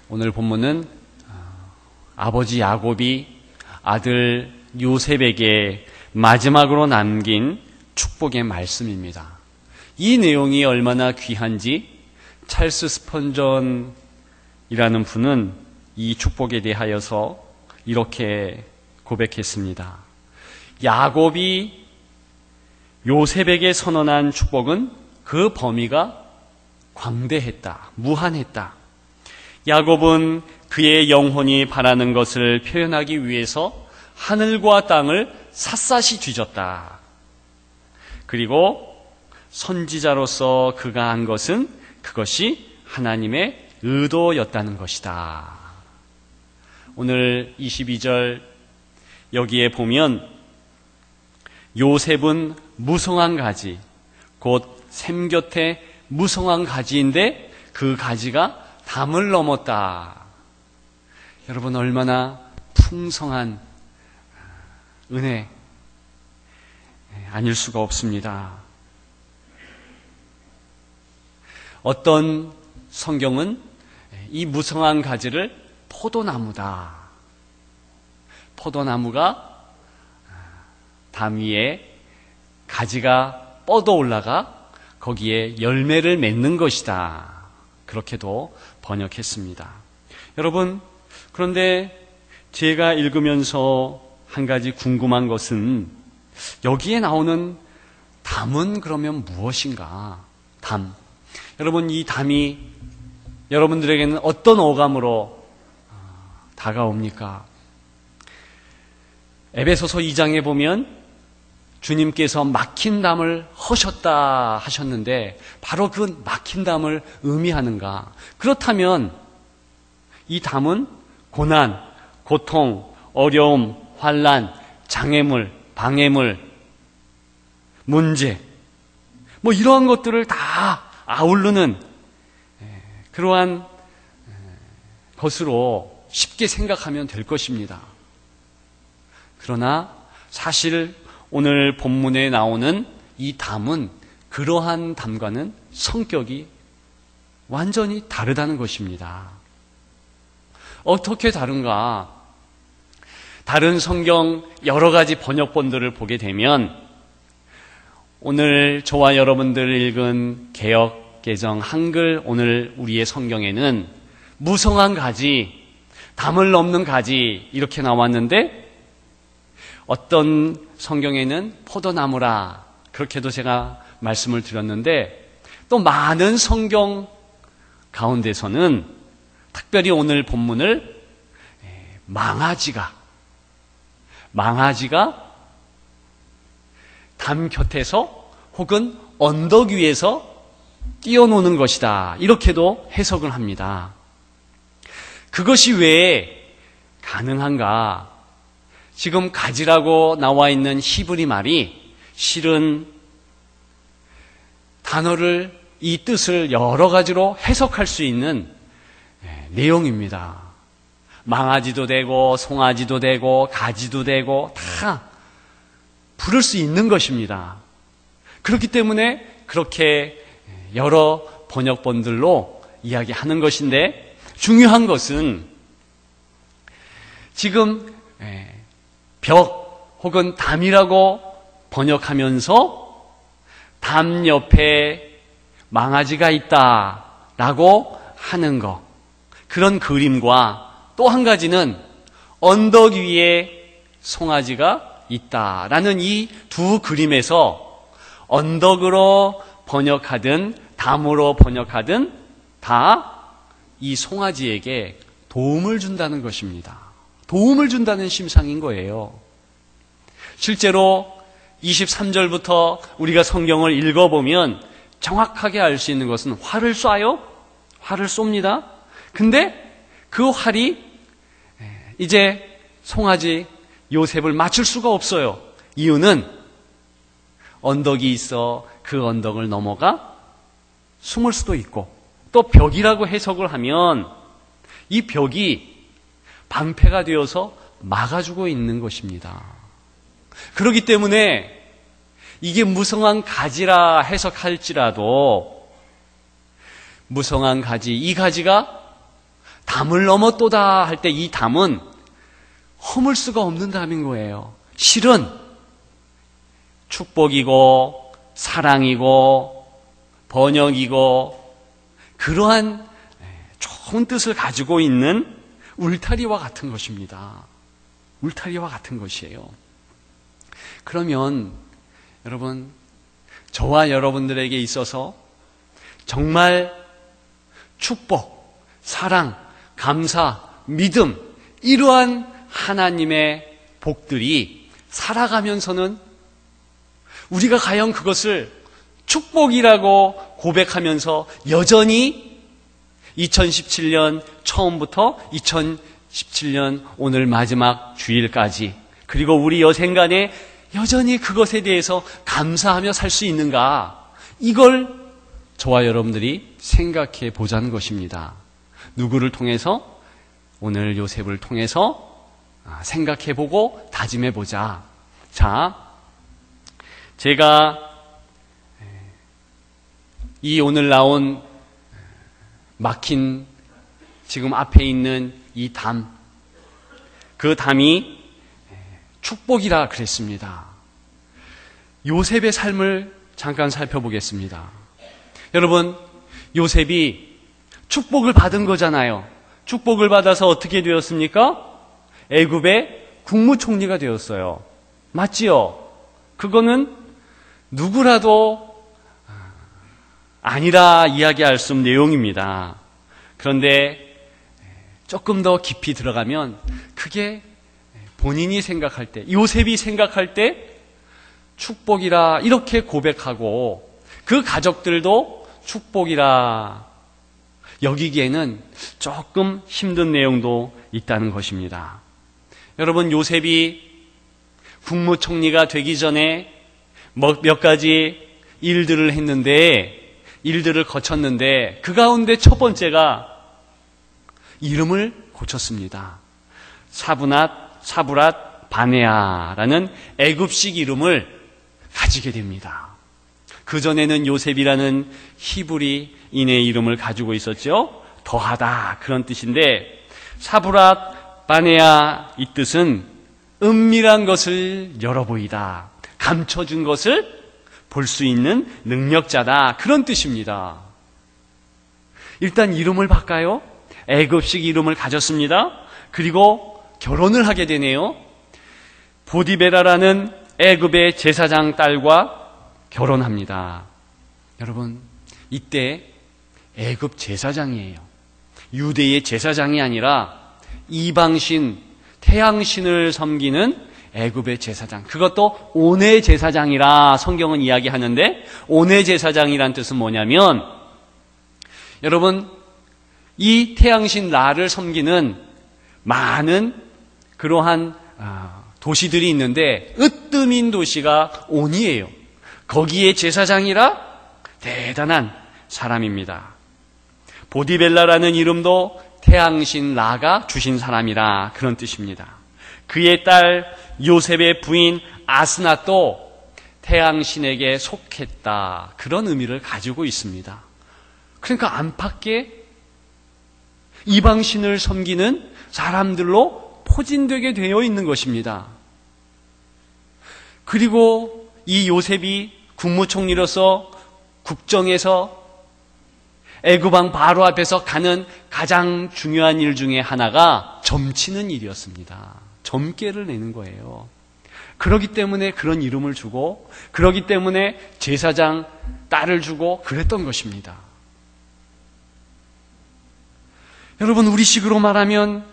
오늘 본문은 아버지 야곱이 아들 요셉에게 마지막으로 남긴 축복의 말씀입니다. 이 내용이 얼마나 귀한지 찰스 스펀전이라는 분은 이 축복에 대하여서 이렇게 고백했습니다. 야곱이 요셉에게 선언한 축복은 그 범위가 광대했다, 무한했다. 야곱은 그의 영혼이 바라는 것을 표현하기 위해서 하늘과 땅을 샅샅이 뒤졌다. 그리고 선지자로서 그가 한 것은 그것이 하나님의 의도였다는 것이다. 오늘 22절 여기에 보면 요셉은 무성한 가지, 곧 샘 곁에 무성한 가지인데 그 가지가 담을 넘었다. 여러분, 얼마나 풍성한 은혜 아닐 수가 없습니다. 어떤 성경은 이 무성한 가지를 포도나무다. 포도나무가 담 위에 가지가 뻗어 올라가 거기에 열매를 맺는 것이다. 그렇게도 번역했습니다. 여러분, 그런데 제가 읽으면서 한 가지 궁금한 것은 여기에 나오는 담은 그러면 무엇인가? 담. 여러분, 이 담이 여러분들에게는 어떤 어감으로 다가옵니까? 에베소서 2장에 보면 주님께서 막힌 담을 허셨다 하셨는데 바로 그 막힌 담을 의미하는가? 그렇다면 이 담은 고난, 고통, 어려움, 환난, 장애물, 방해물, 문제 이러한 것들을 다 아우르는 그러한 것으로 쉽게 생각하면 될 것입니다. 그러나 사실 오늘 본문에 나오는 이 담은 그러한 담과는 성격이 완전히 다르다는 것입니다. 어떻게 다른가? 다른 성경 여러 가지 번역본들을 보게 되면 오늘 저와 여러분들 읽은 개역 개정 한글 오늘 우리의 성경에는 무성한 가지, 담을 넘는 가지 이렇게 나왔는데 어떤 성경에는 포도나무라 그렇게도 제가 말씀을 드렸는데 또 많은 성경 가운데서는 특별히 오늘 본문을 망아지가 담 곁에서 혹은 언덕 위에서 뛰어노는 것이다 이렇게도 해석을 합니다. 그것이 왜 가능한가? 지금 가지라고 나와 있는 히브리 말이 실은 단어를 이 뜻을 여러 가지로 해석할 수 있는 내용입니다. 망아지도 되고 송아지도 되고 가지도 되고 다 부를 수 있는 것입니다. 그렇기 때문에 그렇게 여러 번역본들로 이야기하는 것인데 중요한 것은 지금 벽 혹은 담이라고 번역하면서 담 옆에 망아지가 있다라고 하는 것, 그런 그림과 또 한 가지는 언덕 위에 송아지가 있다라는 이 두 그림에서 언덕으로 번역하든 담으로 번역하든 다 이 송아지에게 도움을 준다는 것입니다. 도움을 준다는 심상인 거예요. 실제로 23절부터 우리가 성경을 읽어보면 정확하게 알 수 있는 것은 활을 쏴요? 활을 쏩니다. 근데 그 활이 이제 송아지 요셉을 맞출 수가 없어요. 이유는 언덕이 있어 그 언덕을 넘어가 숨을 수도 있고 또 벽이라고 해석을 하면 이 벽이 방패가 되어서 막아주고 있는 것입니다. 그렇기 때문에 이게 무성한 가지라 해석할지라도 무성한 가지, 이 가지가 담을 넘었도다 할 때 이 담은 허물 수가 없는 담인 거예요. 실은 축복이고 사랑이고 번영이고 그러한 좋은 뜻을 가지고 있는 울타리와 같은 것입니다. 울타리와 같은 것이에요. 그러면 여러분, 저와 여러분들에게 있어서 정말 축복, 사랑, 감사, 믿음, 이러한 하나님의 복들이 살아가면서는 우리가 과연 그것을 축복이라고 고백하면서 여전히 2017년 처음부터 2017년 오늘 마지막 주일까지, 그리고 우리 여생간에 여전히 그것에 대해서 감사하며 살 수 있는가, 이걸 저와 여러분들이 생각해 보자는 것입니다. 누구를 통해서? 오늘 요셉을 통해서 생각해 보고 다짐해 보자. 자, 제가 이 오늘 나온 막힌 지금 앞에 있는 이 담, 그 담이 축복이라 그랬습니다. 요셉의 삶을 잠깐 살펴보겠습니다. 여러분, 요셉이 축복을 받은 거잖아요. 축복을 받아서 어떻게 되었습니까? 애굽의 국무총리가 되었어요. 맞지요? 그거는 누구라도 아니라 이야기할 수 없는 내용입니다. 그런데 조금 더 깊이 들어가면 그게 본인이 생각할 때, 요셉이 생각할 때 축복이라 이렇게 고백하고 그 가족들도 축복이라 여기기에는 조금 힘든 내용도 있다는 것입니다. 여러분, 요셉이 국무총리가 되기 전에 몇 가지 일들을 했는데, 일들을 거쳤는데 그 가운데 첫 번째가 이름을 고쳤습니다. 사부랏 바네아라는 애굽식 이름을 가지게 됩니다. 그전에는 요셉이라는 히브리인의 이름을 가지고 있었죠. 더하다, 그런 뜻인데 사부랏 바네아, 이 뜻은 은밀한 것을 열어 보이다, 감춰준 것을 볼 수 있는 능력자다, 그런 뜻입니다. 일단 이름을 바꿔요. 애굽식 이름을 가졌습니다. 그리고 결혼을 하게 되네요. 보디베라라는 애굽의 제사장 딸과 결혼합니다. 여러분, 이때 애굽 제사장이에요. 유대의 제사장이 아니라 이방신, 태양신을 섬기는 애굽의 제사장, 그것도 온의 제사장이라 성경은 이야기하는데, 온의 제사장이란 뜻은 뭐냐면, 여러분, 이 태양신 라를 섬기는 많은 그러한 도시들이 있는데 으뜸인 도시가 온이에요. 거기에 제사장이라 대단한 사람입니다. 보디벨라라는 이름도 태양신 라가 주신 사람이라, 그런 뜻입니다. 그의 딸 요셉의 부인 아스낫도 태양신에게 속했다, 그런 의미를 가지고 있습니다. 그러니까 안팎에 이방신을 섬기는 사람들로 포진되게 되어 있는 것입니다. 그리고 이 요셉이 국무총리로서 국정에서 애굽왕 바로 앞에서 가는 가장 중요한 일 중에 하나가 점치는 일이었습니다. 점괘를 내는 거예요. 그렇기 때문에 그런 이름을 주고, 그렇기 때문에 제사장 딸을 주고 그랬던 것입니다. 여러분, 우리식으로 말하면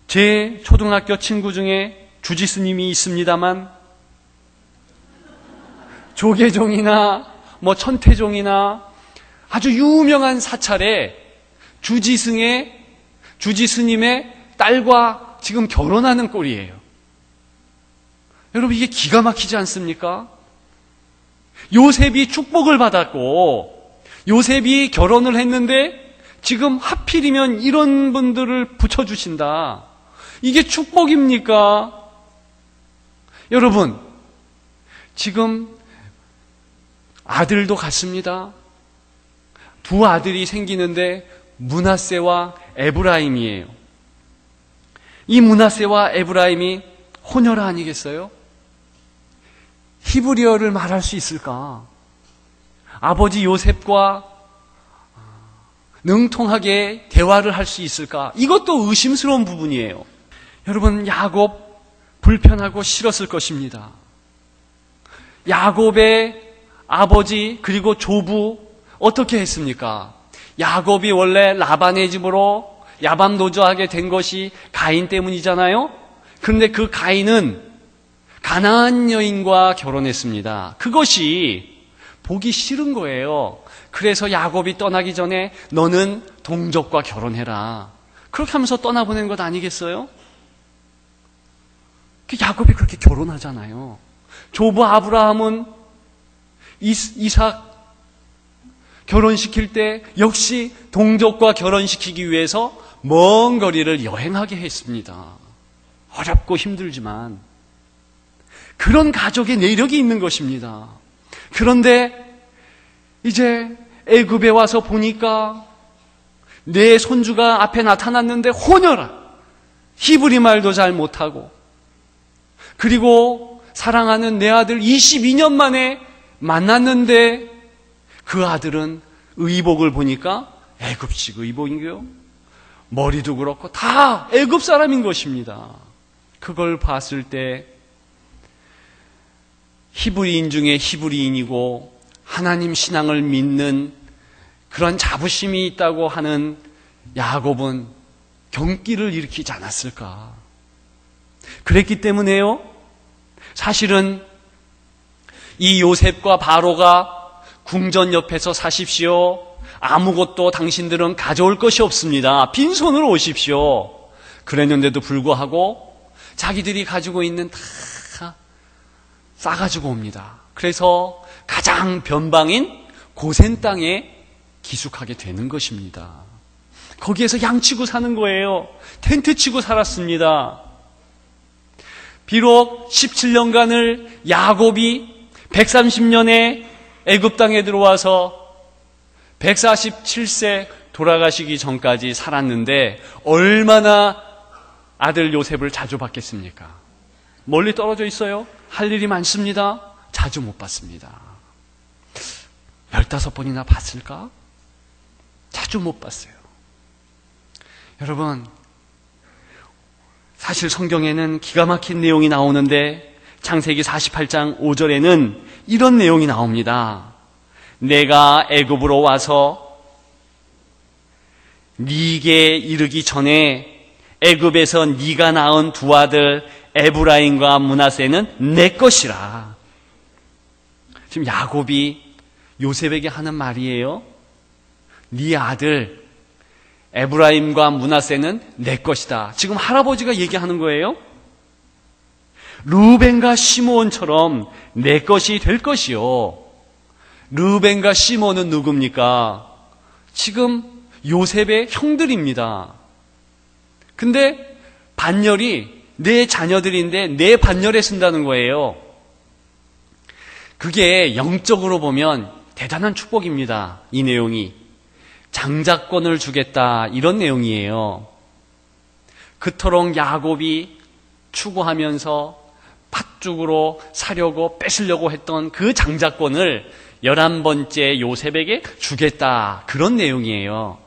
제 초등학교 친구 중에 주지스님이 있습니다만, 조계종이나 천태종이나 아주 유명한 사찰에 주지스님의 딸과 지금 결혼하는 꼴이에요. 여러분, 이게 기가 막히지 않습니까? 요셉이 축복을 받았고 요셉이 결혼을 했는데 지금 하필이면 이런 분들을 붙여주신다. 이게 축복입니까? 여러분, 지금 아들도 같습니다. 두 아들이 생기는데 므낫세와 에브라임이에요. 이 므낫세와 에브라임이 혼혈아 아니겠어요? 히브리어를 말할 수 있을까? 아버지 요셉과 능통하게 대화를 할 수 있을까? 이것도 의심스러운 부분이에요. 여러분, 야곱 불편하고 싫었을 것입니다. 야곱의 아버지 그리고 조부 어떻게 했습니까? 야곱이 원래 라반의 집으로 야밤노조하게 된 것이 가인 때문이잖아요. 그런데 그 가인은 가나안 여인과 결혼했습니다. 그것이 보기 싫은 거예요. 그래서 야곱이 떠나기 전에 너는 동족과 결혼해라. 그렇게 하면서 떠나보낸 것 아니겠어요? 야곱이 그렇게 결혼하잖아요. 조부 아브라함은 이삭 결혼시킬 때 역시 동족과 결혼시키기 위해서 먼 거리를 여행하게 했습니다. 어렵고 힘들지만 그런 가족의 내력이 있는 것입니다. 그런데 이제 애굽에 와서 보니까 내 손주가 앞에 나타났는데 혼혈아, 히브리 말도 잘 못하고, 그리고 사랑하는 내 아들 22년 만에 만났는데 그 아들은 의복을 보니까 애굽식 의복이고요, 머리도 그렇고 다 애굽 사람인 것입니다. 그걸 봤을 때 히브리인 중에 히브리인이고 하나님 신앙을 믿는 그런 자부심이 있다고 하는 야곱은 경기를 일으키지 않았을까? 그랬기 때문에요. 사실은 이 요셉과 바로가 궁전 옆에서 사십시오. 아무것도 당신들은 가져올 것이 없습니다. 빈손으로 오십시오. 그랬는데도 불구하고 자기들이 가지고 있는 다 싸가지고 옵니다. 그래서 가장 변방인 고센 땅에 기숙하게 되는 것입니다. 거기에서 양치고 사는 거예요. 텐트 치고 살았습니다. 비록 17년간을 야곱이 130년에 애굽 땅에 들어와서 147세 돌아가시기 전까지 살았는데 얼마나 아들 요셉을 자주 봤겠습니까? 멀리 떨어져 있어요. 할 일이 많습니다. 자주 못 봤습니다. 15번이나 봤을까? 자주 못 봤어요. 여러분, 사실 성경에는 기가 막힌 내용이 나오는데 창세기 48장 5절에는 이런 내용이 나옵니다. 내가 애굽으로 와서 네게 이르기 전에 애굽에서 네가 낳은 두 아들 에브라임과 므낫세는 내 것이라. 지금 야곱이 요셉에게 하는 말이에요. 네 아들 에브라임과 므낫세는 내 것이다. 지금 할아버지가 얘기하는 거예요. 르벤과 시므온처럼 내 것이 될 것이요. 르벤과 시므온은 누굽니까? 지금 요셉의 형들입니다. 근데 반열이 내 자녀들인데 내 반열에 쓴다는 거예요. 그게 영적으로 보면 대단한 축복입니다. 이 내용이. 장자권을 주겠다, 이런 내용이에요. 그토록 야곱이 추구하면서 팥죽으로 사려고 뺏으려고 했던 그 장자권을 11번째 요셉에게 주겠다, 그런 내용이에요.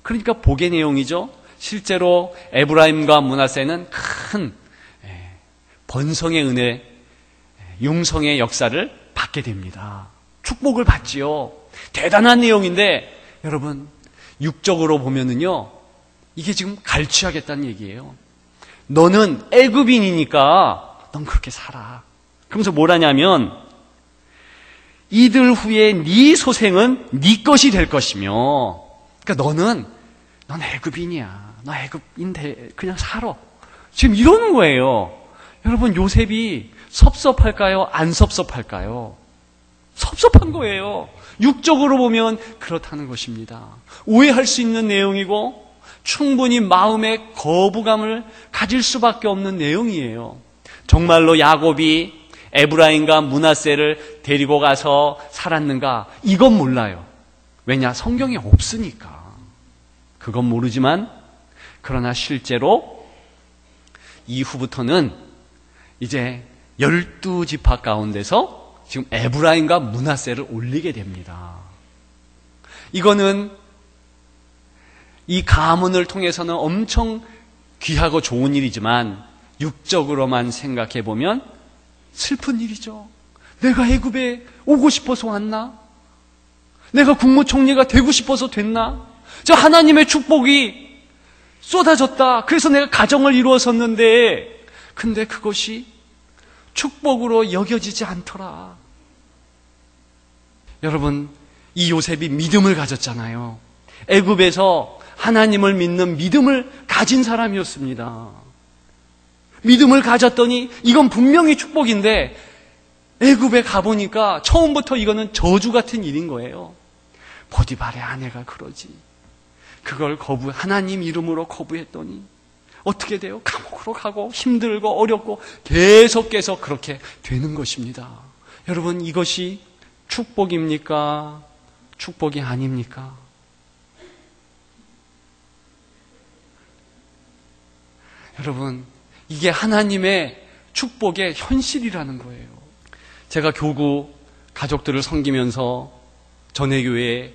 그러니까 복의 내용이죠. 실제로 에브라임과 므낫세는 큰 번성의 은혜, 융성의 역사를 받게 됩니다. 축복을 받지요. 대단한 내용인데 여러분, 육적으로 보면은요, 이게 지금 갈취하겠다는 얘기예요. 너는 애굽인이니까 넌 그렇게 살아. 그러면서 뭘 하냐면 이들 후에 네 소생은 네 것이 될 것이며, 그러니까 넌 애굽인이야. 너 애굽인데 그냥 살아. 지금 이러는 거예요. 여러분, 요셉이 섭섭할까요? 안 섭섭할까요? 섭섭한 거예요. 육적으로 보면 그렇다는 것입니다. 오해할 수 있는 내용이고 충분히 마음의 거부감을 가질 수밖에 없는 내용이에요. 정말로 야곱이 에브라임과 므낫세를 데리고 가서 살았는가? 이건 몰라요. 왜냐? 성경에 없으니까. 그건 모르지만 그러나 실제로 이후부터는 이제 12지파 가운데서 지금 에브라임과 므낫세를 올리게 됩니다. 이거는 이 가문을 통해서는 엄청 귀하고 좋은 일이지만 육적으로만 생각해 보면 슬픈 일이죠. 내가 애굽에 오고 싶어서 왔나? 내가 국무총리가 되고 싶어서 됐나? 저 하나님의 축복이 쏟아졌다. 그래서 내가 가정을 이루었었는데 근데 그것이 축복으로 여겨지지 않더라. 여러분, 이 요셉이 믿음을 가졌잖아요. 애굽에서 하나님을 믿는 믿음을 가진 사람이었습니다. 믿음을 가졌더니 이건 분명히 축복인데 애굽에 가보니까 처음부터 이거는 저주 같은 일인 거예요. 보디발의 아내가 그러지. 그걸 하나님 이름으로 거부했더니 어떻게 돼요? 감옥으로 가고 힘들고 어렵고 계속해서 그렇게 되는 것입니다. 여러분, 이것이 축복입니까? 축복이 아닙니까? 여러분, 이게 하나님의 축복의 현실이라는 거예요. 제가 교구 가족들을 섬기면서 전회교회에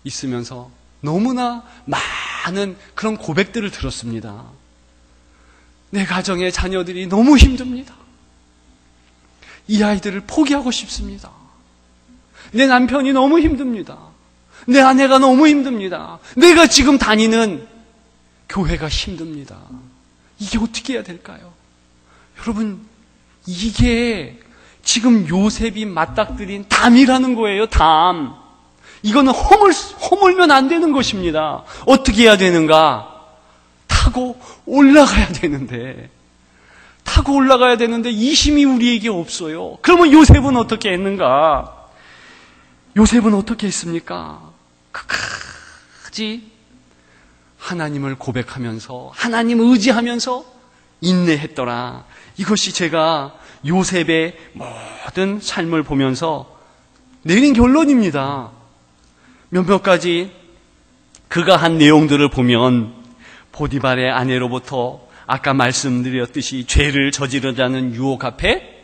있으면서 너무나 많은 그런 고백들을 들었습니다. 내 가정의 자녀들이 너무 힘듭니다. 이 아이들을 포기하고 싶습니다. 내 남편이 너무 힘듭니다. 내 아내가 너무 힘듭니다. 내가 지금 다니는 교회가 힘듭니다. 이게 어떻게 해야 될까요? 여러분, 이게 지금 요셉이 맞닥뜨린 담이라는 거예요. 담. 이거는 허물면 안 되는 것입니다. 어떻게 해야 되는가? 타고 올라가야 되는데 이 힘이 우리에게 없어요. 그러면 요셉은 어떻게 했는가? 요셉은 어떻게 했습니까? 끝까지 하나님을 고백하면서 하나님 의지하면서 인내했더라. 이것이 제가 요셉의 모든 삶을 보면서 내린 결론입니다. 몇몇 가지 그가 한 내용들을 보면 보디발의 아내로부터 아까 말씀드렸듯이 죄를 저지르자는 유혹 앞에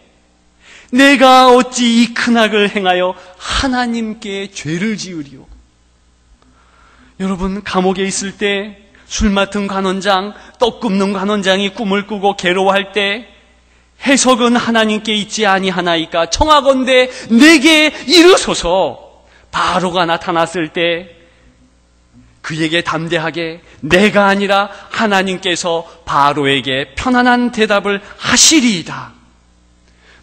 내가 어찌 이 큰 악을 행하여 하나님께 죄를 지으리요. 여러분, 감옥에 있을 때 술 맡은 관원장, 떡 굽는 관원장이 꿈을 꾸고 괴로워할 때 해석은 하나님께 있지 아니하나이까 청하건대 내게 이르소서. 바로가 나타났을 때 그에게 담대하게 내가 아니라 하나님께서 바로에게 편안한 대답을 하시리이다.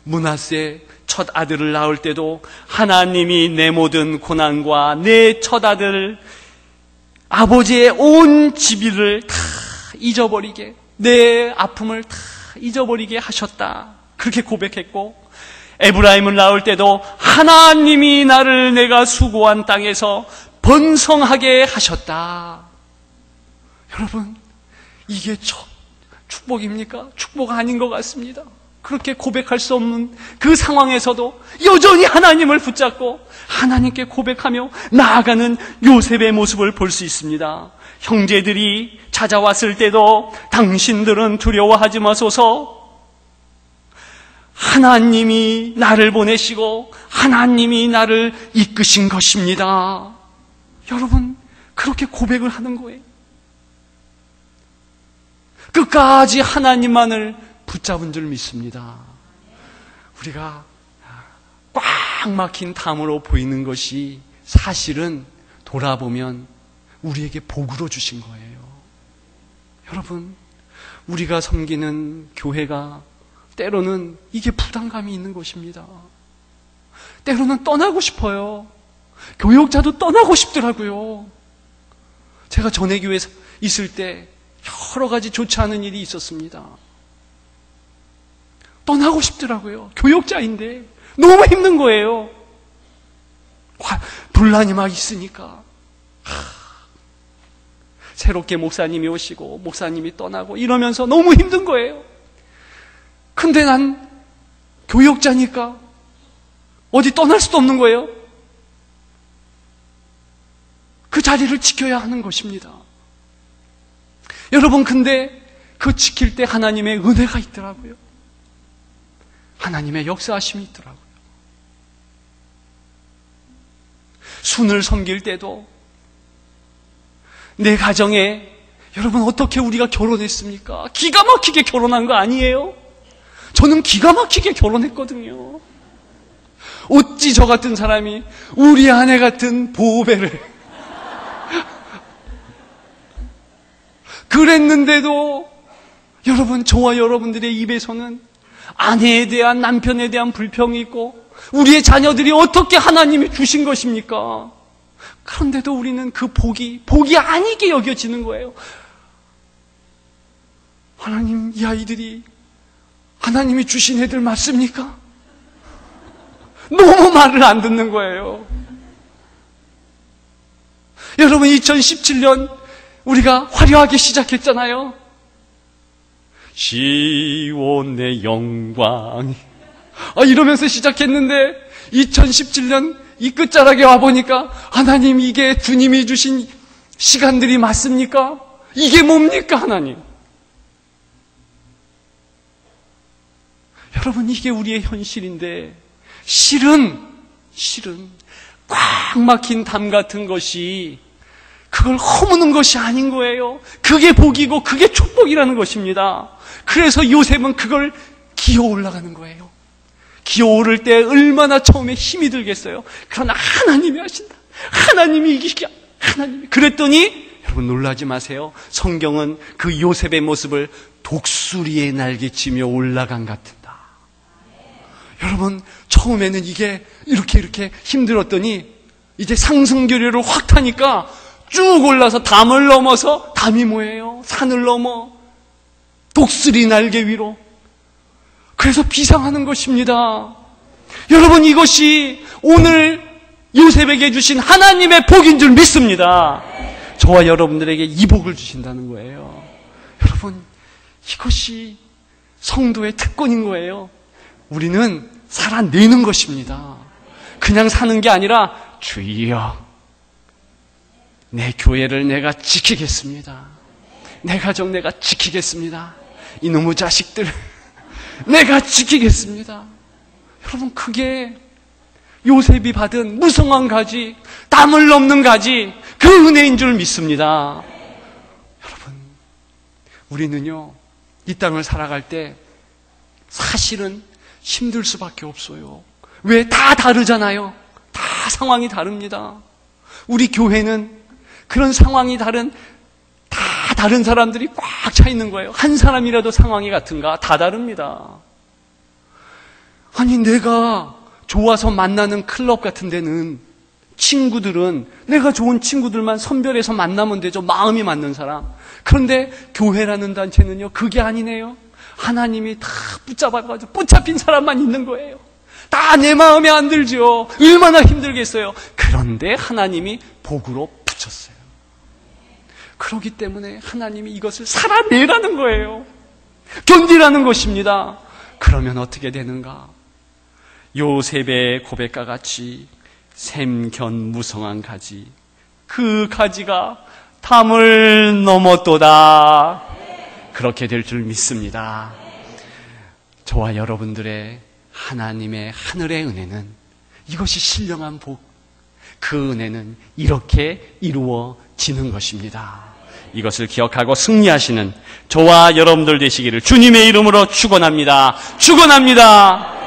므낫세 첫 아들을 낳을 때도 하나님이 내 모든 고난과 내 첫 아들 아버지의 온 지비를 다 잊어버리게, 내 아픔을 다 잊어버리게 하셨다. 그렇게 고백했고, 에브라임을 낳을 때도 하나님이 나를 내가 수고한 땅에서 번성하게 하셨다. 여러분, 이게 축복입니까? 축복 아닌 것 같습니다. 그렇게 고백할 수 없는 그 상황에서도 여전히 하나님을 붙잡고 하나님께 고백하며 나아가는 요셉의 모습을 볼 수 있습니다. 형제들이 찾아왔을 때도 당신들은 두려워하지 마소서. 하나님이 나를 보내시고 하나님이 나를 이끄신 것입니다. 여러분, 그렇게 고백을 하는 거예요. 끝까지 하나님만을 붙잡은 줄 믿습니다. 우리가 꽉 막힌 담으로 보이는 것이 사실은 돌아보면 우리에게 복으로 주신 거예요. 여러분, 우리가 섬기는 교회가 때로는 이게 부담감이 있는 것입니다. 때로는 떠나고 싶어요. 교역자도 떠나고 싶더라고요. 제가 전회교회에 있을 때 여러 가지 좋지 않은 일이 있었습니다. 떠나고 싶더라고요. 교역자인데 너무 힘든 거예요. 분란이 막 있으니까. 새롭게 목사님이 오시고 목사님이 떠나고 이러면서 너무 힘든 거예요. 근데 난 교역자니까 어디 떠날 수도 없는 거예요. 그 자리를 지켜야 하는 것입니다. 여러분, 근데 그 지킬 때 하나님의 은혜가 있더라고요. 하나님의 역사하심이 있더라고요. 순을 섬길 때도 내 가정에, 여러분, 어떻게 우리가 결혼했습니까? 기가 막히게 결혼한 거 아니에요? 저는 기가 막히게 결혼했거든요. 어찌 저 같은 사람이 우리 아내 같은 보배를 그랬는데도 여러분, 저와 여러분들의 입에서는 아내에 대한, 남편에 대한 불평이 있고 우리의 자녀들이 어떻게 하나님이 주신 것입니까? 그런데도 우리는 그 복이 아니게 여겨지는 거예요. 하나님, 이 아이들이 하나님이 주신 애들 맞습니까? 너무 말을 안 듣는 거예요. 여러분, 2017년 우리가 화려하게 시작했잖아요. 시온의 영광, 이러면서 시작했는데 2017년 이 끝자락에 와보니까 하나님, 이게 주님이 주신 시간들이 맞습니까? 이게 뭡니까, 하나님? 여러분, 이게 우리의 현실인데 실은 꽉 막힌 담 같은 것이 그걸 허무는 것이 아닌 거예요. 그게 복이고 그게 축복이라는 것입니다. 그래서 요셉은 그걸 기어 올라가는 거예요. 기어 오를 때 얼마나 처음에 힘이 들겠어요. 그러나 하나님이 하신다. 하나님이 이기시게. 하나님이. 그랬더니 여러분, 놀라지 마세요. 성경은 그 요셉의 모습을 독수리의 날개치며 올라간 같은다. 여러분, 처음에는 이게 이렇게 힘들었더니 이제 상승교류를 확 타니까 쭉 올라서 담을 넘어서, 담이 뭐예요? 산을 넘어 독수리 날개 위로. 그래서 비상하는 것입니다. 여러분, 이것이 오늘 요셉에게 주신 하나님의 복인 줄 믿습니다. 저와 여러분들에게 이 복을 주신다는 거예요. 여러분, 이것이 성도의 특권인 거예요. 우리는 살아내는 것입니다. 그냥 사는 게 아니라, 주여, 내 교회를 내가 지키겠습니다. 내 가정 내가 지키겠습니다. 이놈의 자식들 내가 지키겠습니다. 여러분, 그게 요셉이 받은 무성한 가지, 땀을 넘는 가지, 그 은혜인 줄 믿습니다. 여러분, 우리는요, 이 땅을 살아갈 때 사실은 힘들 수밖에 없어요. 왜? 다 다르잖아요. 다 상황이 다릅니다. 우리 교회는 그런 상황이 다 다른 사람들이 꽉 차 있는 거예요. 한 사람이라도 상황이 같은가? 다 다릅니다. 아니, 내가 좋아서 만나는 클럽 같은 데는 친구들은 내가 좋은 친구들만 선별해서 만나면 되죠. 마음이 맞는 사람. 그런데 교회라는 단체는요, 그게 아니네요. 하나님이 다 붙잡아가지고 붙잡힌 사람만 있는 거예요. 다 내 마음에 안 들죠. 얼마나 힘들겠어요. 그런데 하나님이 복으로 붙였어요. 그렇기 때문에 하나님이 이것을 살아내라는 거예요. 견디라는 것입니다. 그러면 어떻게 되는가? 요셉의 고백과 같이 샘견무성한 가지, 그 가지가 담을 넘었도다. 그렇게 될 줄 믿습니다. 저와 여러분들의 하나님의 하늘의 은혜는, 이것이 신령한 복, 그 은혜는 이렇게 이루어지는 것입니다. 이것을 기억하고 승리하시는 저와 여러분들 되시기를 주님의 이름으로 축원합니다. 축원합니다.